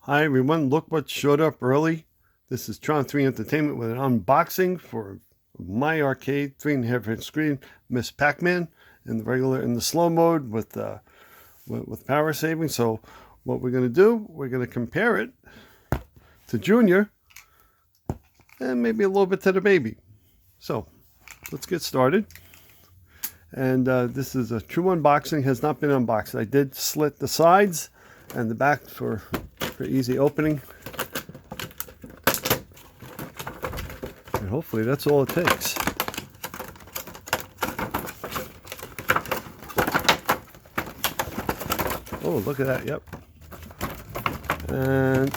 Hi everyone, look what showed up early. This is TRON3Entertainment with an unboxing for my arcade 3.5-inch screen, Miss Pac-Man in the slow mode with power saving. So what we're going to do, we're going to compare it to Junior and maybe a little bit to the baby. So let's get started. And this is a true unboxing, has not been unboxed. I did slit the sides and the back for easy opening. And hopefully that's all it takes. Oh, look at that, yep. And,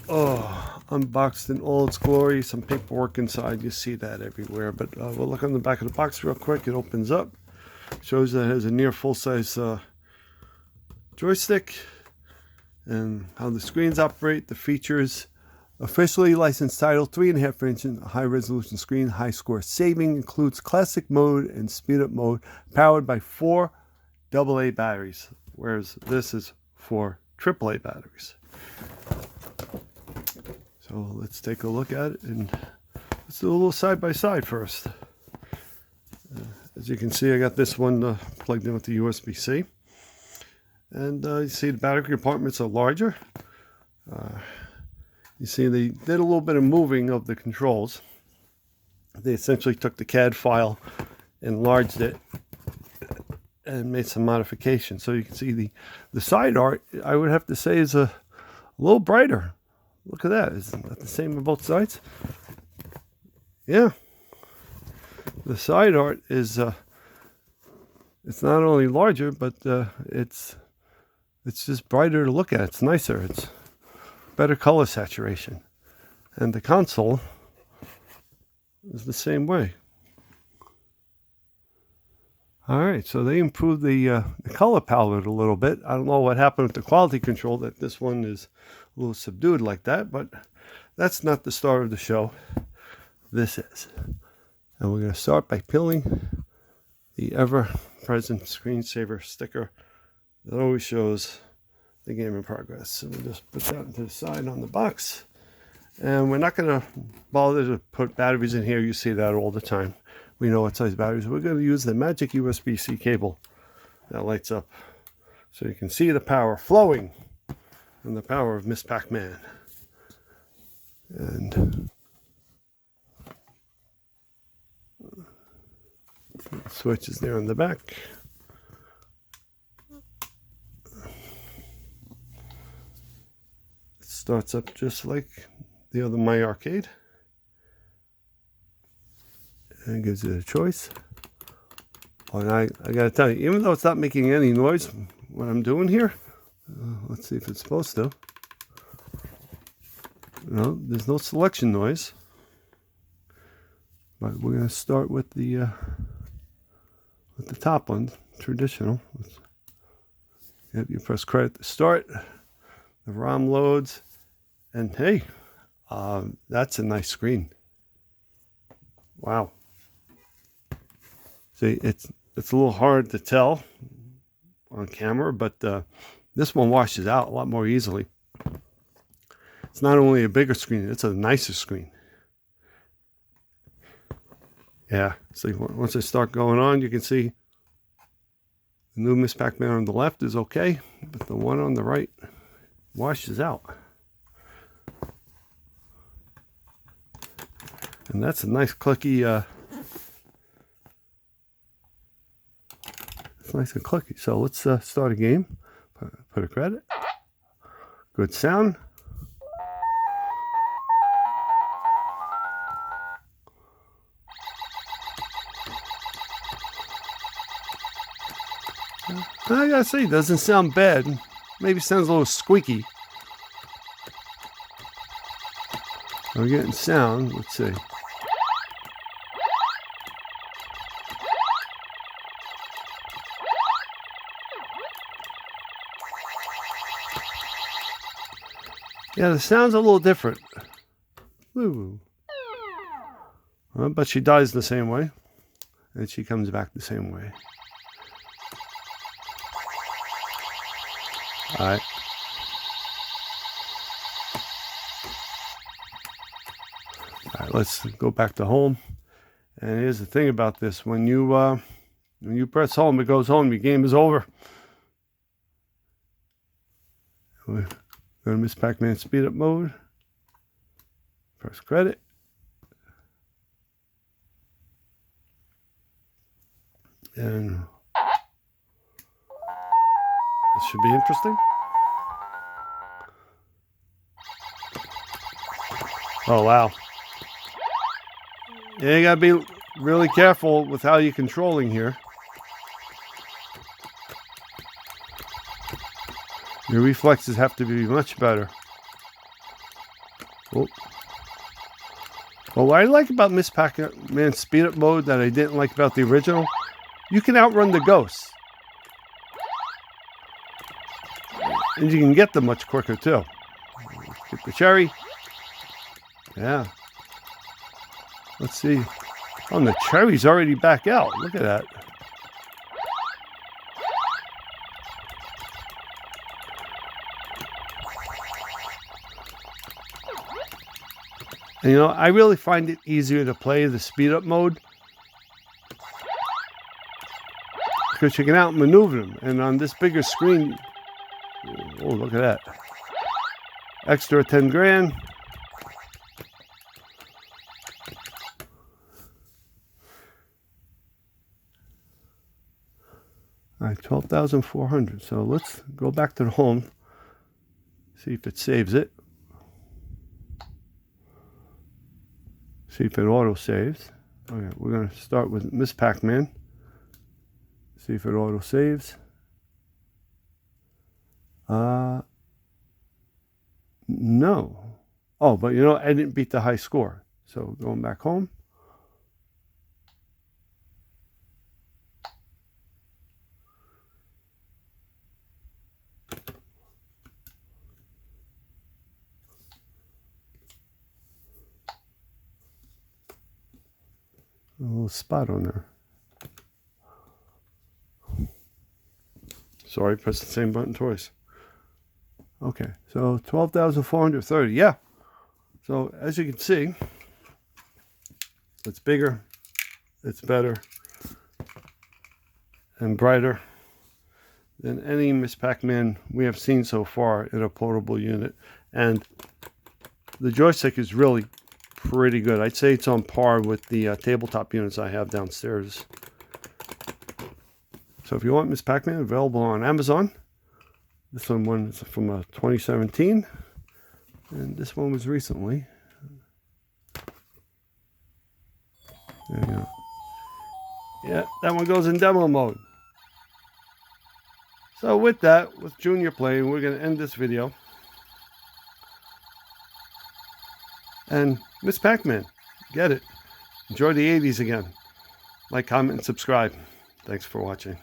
oh, unboxed in all its glory. Some paperwork inside, you see that everywhere. But we'll look on the back of the box real quick. It opens up. Shows that it has a near full-size joystick. And how the screens operate, the features. Officially licensed title, 3.5-inch high-resolution screen, high score saving, includes classic mode and speed-up mode, powered by 4 AA batteries, whereas this is 4 AAA batteries. So let's take a look at it, and let's do a little side-by-side first. As you can see, I got this one plugged in with the USB-C. And you see the battery compartments are larger. You see they did a little bit of moving of the controls. They essentially took the CAD file, enlarged it, and made some modifications. So you can see the side art, I would have to say, is a little brighter. Look at that. Isn't that the same on both sides? Yeah. The side art is, it's not only larger, but it's just brighter to look at. It's nicer. It's better color saturation. And the console is the same way. Alright, so they improved the color palette a little bit. I don't know what happened with the quality control, that this one is a little subdued like that, but that's not the star of the show. This is. And we're going to start by peeling the ever-present screensaver sticker that always shows the game in progress. So we'll just put that to the side on the box. And we're not going to bother to put batteries in here. You see that all the time. We know what size batteries. We're going to use the magic USB-C cable that lights up. So you can see the power flowing and the power of Miss Pac-Man. And the switch is there in the back. Starts up just like the other My Arcade, and gives you a choice. Oh, and I gotta tell you, even though it's not making any noise what I'm doing here, let's see if it's supposed to. No, there's no selection noise. But we're gonna start with the top one, traditional. Yep, you press credit to start. The ROM loads. And hey, that's a nice screen. Wow. See, it's a little hard to tell on camera, but this one washes out a lot more easily. It's not only a bigger screen, it's a nicer screen. Yeah, see, once I start going on, you can see the new Miss Pac-Man on the left is okay, but the one on the right washes out. And that's a nice clicky, it's nice and clicky. So let's start a game. Put a credit. Good sound. I gotta say, it doesn't sound bad. Maybe sounds a little squeaky. We're getting sound. Let's see. Yeah, the sound's a little different. Ooh. But she dies the same way. And she comes back the same way. Alright. right, let's go back to home. And here's the thing about this: when you press home, it goes home. Your game is over. We're going to Miss Pac-Man speed up mode. Press credit. And this should be interesting. Oh, wow. Yeah, you gotta be really careful with how you're controlling here. Your reflexes have to be much better. Oh. Well, what I like about Miss Pac-Man speed up mode that I didn't like about the original, you can outrun the ghosts. And you can get them much quicker too. Get the cherry. Yeah. Let's see. Oh, and the cherry's already back out. Look at that. And, you know, I really find it easier to play the speed up mode because you can outmaneuver them. And on this bigger screen, oh, look at that. Extra 10 grand. All right, 12,400. So let's go back to the home. See if it saves it. See if it auto saves. Okay, we're going to start with Miss Pac-Man. See if it auto saves. No. Oh, but you know, I didn't beat the high score. So going back home. A little spot on there. Sorry, press the same button twice. Okay, so 12,430. Yeah. So as you can see, it's bigger, it's better, and brighter than any Miss Pac-Man we have seen so far in a portable unit. And the joystick is really pretty good. I'd say it's on par with the tabletop units I have downstairs. So if you want Miss Pac-Man, available on Amazon. This one is from 2017, and this one was recently. There you go. Yeah, that one goes in demo mode. So with that, with Junior playing, we're going to end this video. And Miss Pac-Man, get it. Enjoy the 80s again. Like, comment, and subscribe. Thanks for watching.